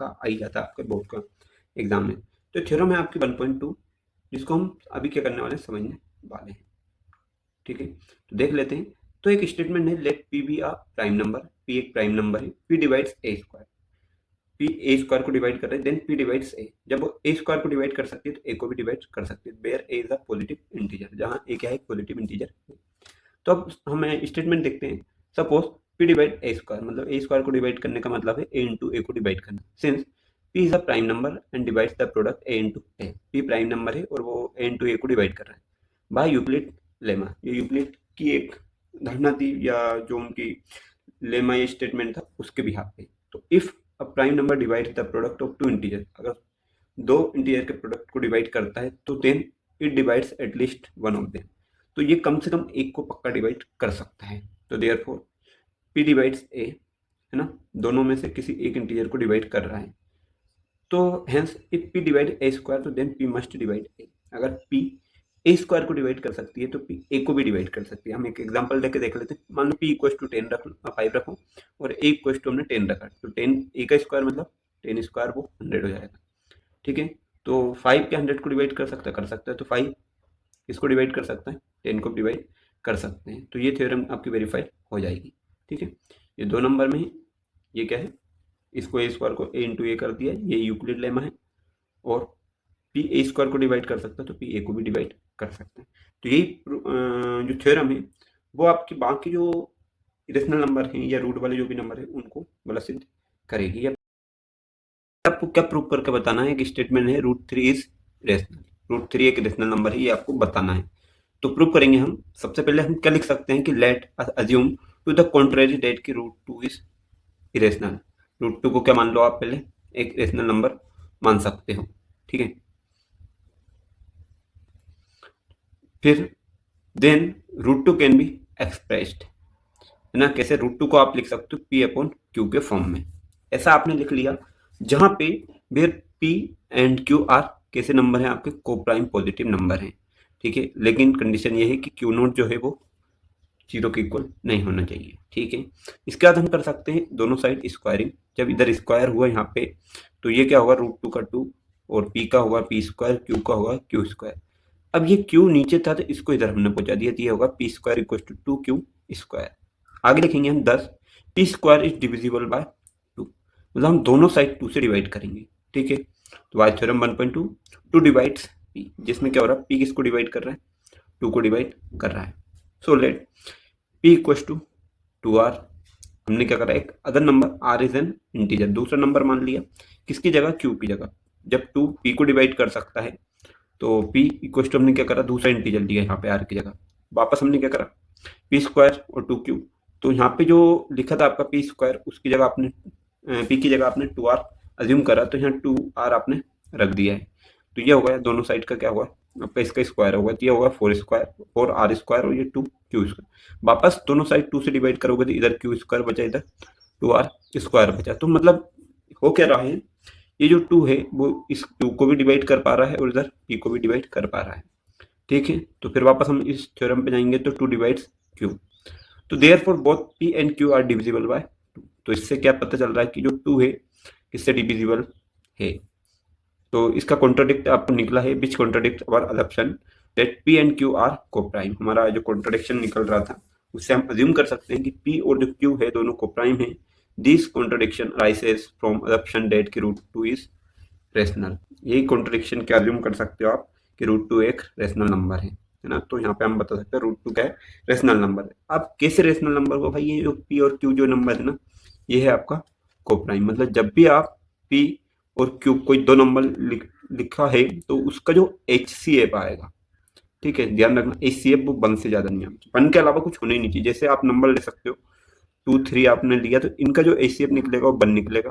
पक्का आ ही जाता है आपके बोर्ड का एग्जाम में। तो थ्योरम है आपकी 1.2, जिसको हम अभी क्या करने वाले हैं, समझने वाले हैं। ठीक है, तो देख लेते हैं। तो एक स्टेटमेंट है, लेट पी बी आ प्राइम नंबर, पी एक प्राइम नंबर है, P divides A square, P A square को डिवाइड कर रहे हैं, देन पी डिवाइड्स ए। जब वो ए स्क्वायर को डिवाइड कर सकती है तो ए को भी डिवाइड कर सकती है, where A is a positive integer, जहाँ ए क्या है, पॉजिटिव इंटीजर है। तो अब हमें स्टेटमेंट देखते हैं। सपोज पी डिवाइड ए स्क्वायर, मतलब ए स्क्वायर को डिवाइड करने का मतलब है ए इंटू ए को डिवाइड करना। Since P is a prime number and divides the product A into A, P prime number है और वो ए इंटू ए को डिवाइड कर रहा है बाय यूक्लिड लेमा। ये यूक्लिड की एक धारणा थी, या जो उनकी लेमा ये स्टेटमेंट था उसके बिहाफ पे। तो if a prime number divides the product of two integer, अगर दो इंटीजर के प्रोडक्ट को डिवाइड करता है तो then it divides at least one of them, तो ये कम से कम एक को पक्का डिवाइड कर सकता है। तो देयरफॉर पी डिवाइड्स ए, है ना, दोनों में से किसी एक इंटीजर को डिवाइड कर रहा है। तो hence if P divide A square तो देन पी मस्ट डिवाइड ए। अगर पी ए स्क्वायर को डिवाइड कर सकती है तो पी ए को भी डिवाइड कर सकती है। हम एक एग्जांपल लेके देख लेते हैं। मान लो पी इक्वल टू 10 रख 5 रखो और ए इक्वल टू हमने 10 रखा, तो 10 ए का स्क्वायर मतलब 10 स्क्वायर वो 100 हो जाएगा। ठीक है, तो 5 क्या 100 को डिवाइड कर सकता है, तो 5 इसको डिवाइड कर सकता है, 10 को डिवाइड कर सकते हैं। तो ये थ्योरम आपकी वेरीफाई हो जाएगी। ठीक है, ये 2 नंबर में है, ये क्या है, इसको ए स्क्वायर को ए इंटू ए कर दिया, ये यूक्लिड लेमा है। और पी ए स्क्वायर को डिवाइड कर सकता है तो पी ए को भी डिवाइड कर सकते हैं। तो यही जो थ्योरम है वो आपकी बाकी जो इरेशनल नंबर हैं या रूट वाले जो भी नंबर है उनको मतलब सिद्ध करेगी। आपको क्या प्रूव करके बताना है कि स्टेटमेंट है √3 इज रेशनल, √3 एक रेशनल नंबर है, ये आपको बताना है। तो प्रूव करेंगे हम। सबसे पहले हम क्या लिख सकते हैं कि let assume to the contrary that की √2 इज इरेशनल। √2 को क्या मान लो आप, पहले एक रेशनल नंबर मान सकते हो। ठीक है, फिर देन √2 कैन बी एक्सप्रेस्ड, है ना, कैसे, √2 को आप लिख सकते हो P अपॉन Q के फॉर्म में। ऐसा आपने लिख लिया जहां पे where P and Q are कैसे नंबर हैं, आपके को प्राइम पॉजिटिव नंबर हैं। ठीक है, लेकिन कंडीशन ये है कि Q नोट जो है वो 0 के इक्वल नहीं होना चाहिए। ठीक है, इसके बाद हम कर सकते हैं दोनों साइड स्क्वायरिंग। जब इधर स्क्वायर हुआ यहाँ पे तो ये क्या होगा, √2 का 2 और P का होगा P स्क्वायर, Q का होगा Q स्क्वायर। अब ये Q नीचे था तो इसको इधर हमने पहुंचा दिया, तो ये होगा P square equal to 2Q square. आगे लिखेंगे हम 10 P square is divisible by 2, मतलब हम दोनों साइड 2 से डिवाइड करेंगे। ठीक है, तो वाई थ्योरम 1.2 2 डिवाइड्स P, जिसमें क्या हो रहा है, P किसको डिवाइड कर रहा है, 2 को डिवाइड कर रहा है। So let P equal to 2R, हमने क्या करा, एक other number R is an integer, दूसरा नंबर मान लिया, किसकी जगह, Q की जगह। जब 2 P को डिवाइड कर सकता है तो P इक्वल टू हमने क्या करा, दूसरा इंटीजर लिया यहाँ पे R की जगह, वापस हमने क्या करा, P स्क्वायर और 2Q। तो यहाँ पे जो लिखा था आपका P स्क्वायर, उसकी जगह आपने P की जगह आपने 2R अज्यूम करा, तो यहाँ 2R आपने रख दिया है। तो ये हो गया, दोनों साइड का क्या हुआ आपका, इसका स्क्वायर होगा, तो ये होगा 4 स्क्वायर, 4R स्क्वायर और ये 2Q स्क्वायर। वापस दोनों साइड 2 से डिवाइड करोगे तो इधर Q स्क्वायर बचा, इधर 2R स्क्वायर बचा। तो मतलब हो क्या रहा है, ये जो 2 है वो इस 2 को भी डिवाइड कर पा रहा है और इधर P को भी डिवाइड कर पा रहा है। ठीक है, तो फिर वापस हम इस थ्योरम पे जाएंगे तो 2 डिवाइड्स Q, तो therefore both P and Q are divisible by 2। तो इससे क्या पता चल रहा है कि जो 2 है किससे डिविजिबल है। तो इसका कॉन्ट्राडिक्ट आपको निकला है, which contradict our assumption that P and Q are coprime. हमारा जो कॉन्ट्राडिक्शन निकल रहा था उससे हम अज्यूम कर सकते हैं कि P और जो Q है दोनों कोप्राइम है। This contradiction राइसेस from assumption that की √2 इज रेशनल। यही कॉन्ट्राडिक्शन क्या अज्यूम कर सकते हो आप कि √2 एक रेशनल नंबर है ना। तो यहाँ पे हम बता सकते हैं √2 क्या है, रेशनल नंबर है। अब कैसे रेशनल नंबर को, भाई ये जो P और Q जो नंबर है ना, ये है आपका कोप्राइम। मतलब जब भी आप P और Q कोई दो नंबर लिखा है तो उसका जो HCF आएगा, ठीक है, ध्यान रखना, HCF वो 1 से ज़्यादा नहीं आना, 1 के अलावा कुछ होना ही नहीं चाहिए। जैसे आप नंबर ले सकते हो 2 3 आपने लिया तो इनका जो HCF निकलेगा वो 1 निकलेगा,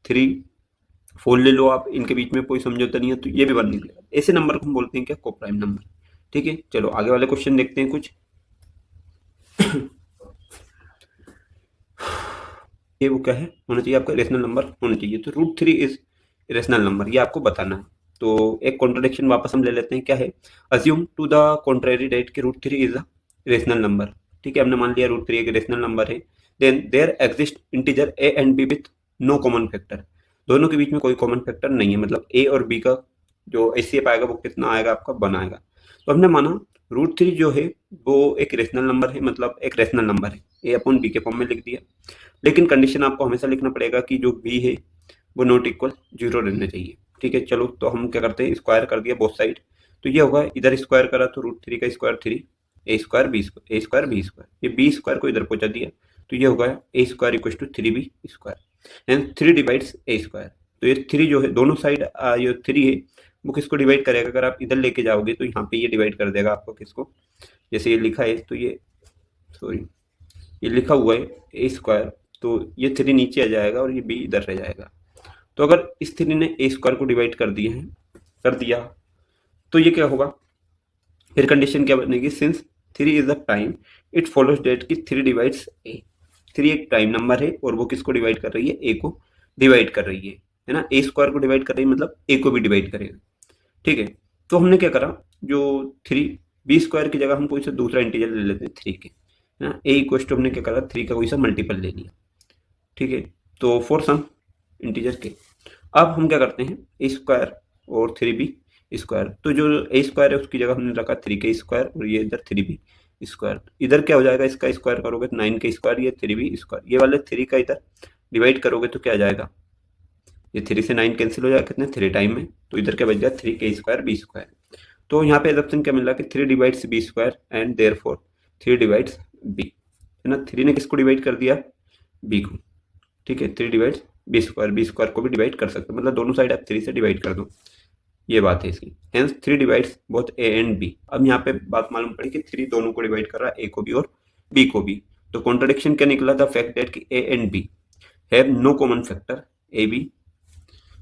3 4 ले लो आप, इनके बीच में कोई समझौता नहीं है तो ये भी 1 निकलेगा। ऐसे नंबर को हम बोलते हैं क्या, कोप्राइम नंबर। ठीक है, चलो आगे वाले क्वेश्चन देखते हैं कुछ। ये वो क्या है, होना चाहिए आपका रेशनल नंबर होना चाहिए। तो √3 इज रेशनल नंबर, ये आपको बताना है। तो एक कॉन्ट्रडिक्शन वापस हम ले लेते हैं, क्या है, assume to the contrary that कि √3 इज अ रेशनल नंबर। ठीक है, हमने मान लिया √3 एक रेशनल नंबर है। Then there exist integer a and b with no common factor. दोनों के बीच में कोई कॉमन फैक्टर नहीं है, मतलब ए और बी का जो एचसीएफ आएगा वो कितना आएगा आपका 1 आएगा। तो हमने माना √3 जो है वो एक रेशनल नंबर है, मतलब एक रेशनल नंबर है, ए अपॉन बी के फॉर्म में लिख दिया। लेकिन कंडीशन आपको हमेशा लिखना पड़ेगा कि जो बी है वो नॉट इक्वल 0 रहना चाहिए। ठीक है, चलो तो हम क्या करते हैं, स्क्वायर कर दिया बोथ साइड, तो ये होगा इधर स्क्वायर करा तो √3 का square 3, A square B square, A square B square, ये बी स्क्वायर को इधर पहुंचा दिया, तो ये होगा A square equal to 3b square and 3 divides A square. तो ये 3 जो है दोनों साइड ये 3 है वो किसको डिवाइड करेगा, अगर आप इधर लेके जाओगे तो यहाँ पे ये डिवाइड कर देगा आपको किसको, जैसे ये लिखा है तो ये सॉरी ये लिखा हुआ है ए स्क्वायर, तो ये 3 नीचे आ जाएगा और ये बी इधर रह जाएगा। तो अगर इस 3 ने ए स्क्वायर को डिवाइड कर दिया तो ये क्या होगा, फिर कंडीशन क्या बनेगी, since 3 is the prime it follows that कि 3 डिवाइड्स ए। 3 एक प्राइम नंबर है और वो किसको डिवाइड कर रही है, ए को डिवाइड कर रही है ना, ए स्क्वायर को डिवाइड कर रही है मतलब ए को भी डिवाइड करेगा। ठीक है, तो हमने क्या करा, जो 3 बी स्क्वायर की जगह हम कोई सा दूसरा इंटीजर ले लेते हैं 3 के, है ना, ए इक्वल टू हमने क्या करा 3 का कोई सा मल्टीपल ले लिया। ठीक है, तो फॉर सम इंटीजर के अब हम क्या करते हैं, ए स्क्वायर और 3b स्क्वायर, तो जो ए स्क्वायर है उसकी जगह हमने रखा 3k स्क्वायर और ये इधर 3b स्क्वायर। इधर क्या हो जाएगा, इसका स्क्वायर करोगे तो 9k स्क्वायर, ये 3b स्क्वायर, ये वाले 3 का इधर डिवाइड करोगे तो क्या आ जाएगा, ये 3 से 9 कैंसिल हो जाएगा कितने 3 टाइम में, तो इधर क्या बच गया 3k स्क्वायर बी स्क्वायर। तो यहाँ पे ऑप्शन क्या मिल रहा है कि 3 divides B square and therefore 3 divides B, है ना, 3 ने किसको डिवाइड कर दिया, बी को। ठीक है, 3 डिवाइड्स बी स्क्वायर को भी डिवाइड कर सकते हो, मतलब दोनों साइड आप 3 से डिवाइड कर दो, ये बात है इसकी। Hence 3 divides both A and B. अब यहाँ पे बात मालूम पड़ी कि 3 दोनों को डिवाइड कर रहा है, ए को भी और बी को भी। तो कॉन्ट्रडिक्शन क्या निकला था, फैक्ट दैट कि A and B have no common factor, A B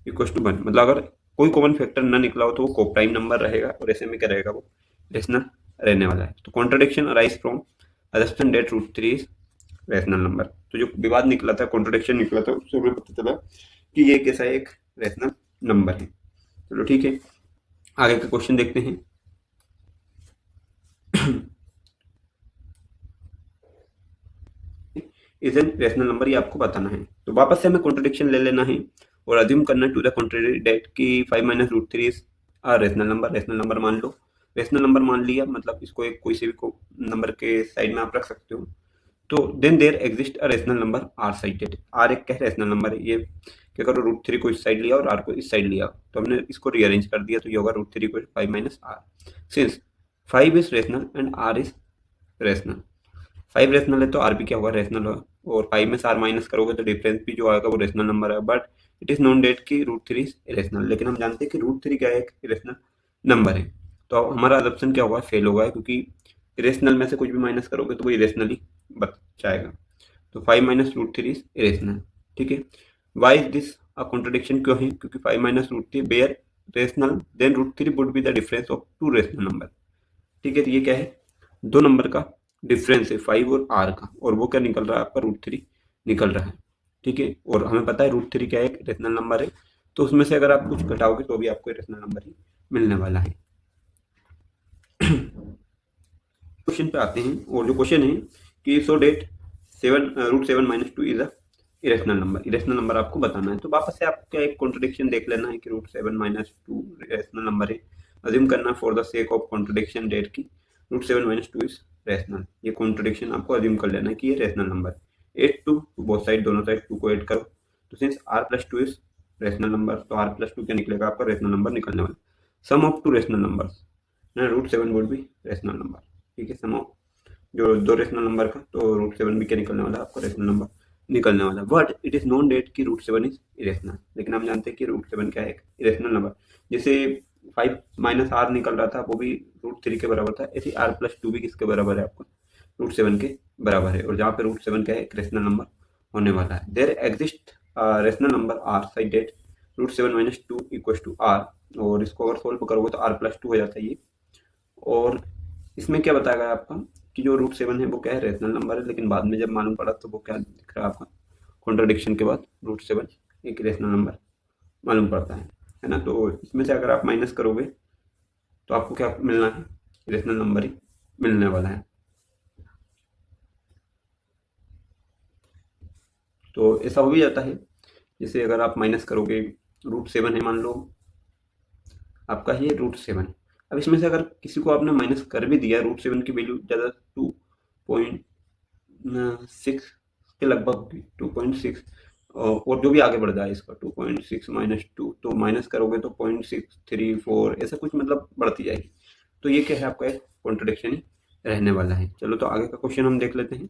equal to 1, मतलब अगर कोई कॉमन फैक्टर ना निकला हो तो वो कोप्राइम नंबर रहेगा और ऐसे में क्या रहेगा, वो रेशनल रहने वाला है। तो contradiction arise from assumption that √3 is rational number. तो जो विवाद निकला था, कॉन्ट्रडिक्शन निकला था, उससे हमें पता चला कि ये कैसा एक रेशनल नंबर है। चलो ठीक है, आगे का क्वेश्चन देखते हैं। इज एन रेशनल नंबर, ये आपको बताना है। तो वापस से हमें कॉन्ट्रडिक्शन ले लेना है और अज्यूम करना टू द कॉन्ट्ररी डेट कि 5 - √3 is rational number. Rational number मान लो, रेशनल नंबर मान लिया, मतलब इसको एक कोई से भी नंबर के साइड में आप रख सकते हो। तो then there exist a rational number r sided, r एक क्या रेशनल नंबर है, ये क्या करो √3 को इस साइड लिया और आर को इस साइड लिया, तो हमने इसको रीअरेंज कर दिया, तो ये होगा √3 को 5 - r। Since 5 is rational and r is rational, 5 rational है तो आर भी क्या होगा, रेशनल होगा, और 5 में से r माइनस करोगे तो डिफरेंस भी जो आएगा वो रेशनल नंबर है। But it is known that कि √3 इज इरेशनल, लेकिन हम जानते हैं कि √3 क्या है, एक इरेशनल नंबर है। तो हमारा ऑप्शन क्या होगा, फेल होगा, क्योंकि इरेशनल में से कुछ भी माइनस करोगे तो वो इरेशनल ही बच जाएगा। तो 5 - √3 इज इरेशनल। ठीक है, why is this a contradiction, क्यों है, क्योंकि 5 - √3 were rational then √3 would be the difference of 2 rational number. ठीक है, तो ये क्या है, दो नंबर का डिफरेंस है 5 और r का, और वो क्या निकल रहा है आपका √3 निकल रहा है। ठीक है, और हमें पता है √3 क्या है, एक रेशनल नंबर है, तो उसमें से अगर आप कुछ घटाओगे तो भी आपको रेशनल नंबर ही मिलने वाला है। क्वेश्चन पे आते हैं, और जो क्वेश्चन है कि so that √7 - 2 is a irrational number, irrational number आपको बताना है। तो वापस से आपको एक कॉन्ट्रडिक्शन देख लेना है कि √7 - 2 इरेशनल नंबर है। अज्यूम करना for the sake of contradiction that की √7 - 2 इज रेशनल, ये कॉन्ट्रडिक्शन आपको अज्यूम कर लेना है कि ये रेशनल नंबर। 8 2 बोथ साइड, दोनों साइड 2 को ऐड करो, तो since r+2 is rational number, तो r+2 क्या निकलेगा आपका, रेशनल नंबर निकलने वाला। Sum of 2 rational numbers, √7 would be rational number. ठीक है, सम ऑफ जो 2 रेशनल नंबर का, तो √7 भी क्या निकलने वाला है आपका, रेशनल नंबर निकलने वाला। But it is known that कि √7 इज इरेशनल, लेकिन हम जानते हैं कि √7 क्या है, इरेशनल नंबर। जैसे 5 - r निकल रहा था, वो भी √3 के बराबर था, ऐसे r+2 भी किसके बराबर है आपका, √7 के बराबर है, और जहाँ पे √7 क्या है, एक रेशनल नंबर होने वाला है। There exist rational number r side that √7 - 2 equal to r, और इसको अगर सोल्व करोगे तो r+2 हो जाता है ये। और इसमें क्या बताया गया आपका कि जो √7 है वो क्या है, रेशनल नंबर है, लेकिन बाद में जब मालूम पड़ा तो वो क्या दिख रहा है आपका, कॉन्ट्रडिक्शन के बाद √7 एक रेशनल नंबर मालूम पड़ता है ना। तो इसमें से अगर आप माइनस करोगे तो आपको क्या मिलना है, रेशनल नंबर ही मिलने वाला है। तो ऐसा हो भी जाता है जैसे अगर आप माइनस करोगे, √7 है मान लो आपका, ये √7। अब इसमें से अगर किसी को आपने माइनस कर भी दिया, √7 की वैल्यू ज़्यादा 2.6 के लगभग होगी, 2.6, और जो भी आगे बढ़ जाए इसका 2.6 -2, तो माइनस करोगे तो 0.634 ऐसा कुछ मतलब बढ़ती जाएगी। तो ये क्या है, आपका एक कॉन्ट्रडिक्शन ही रहने वाला है। चलो तो आगे का क्वेश्चन हम देख लेते हैं।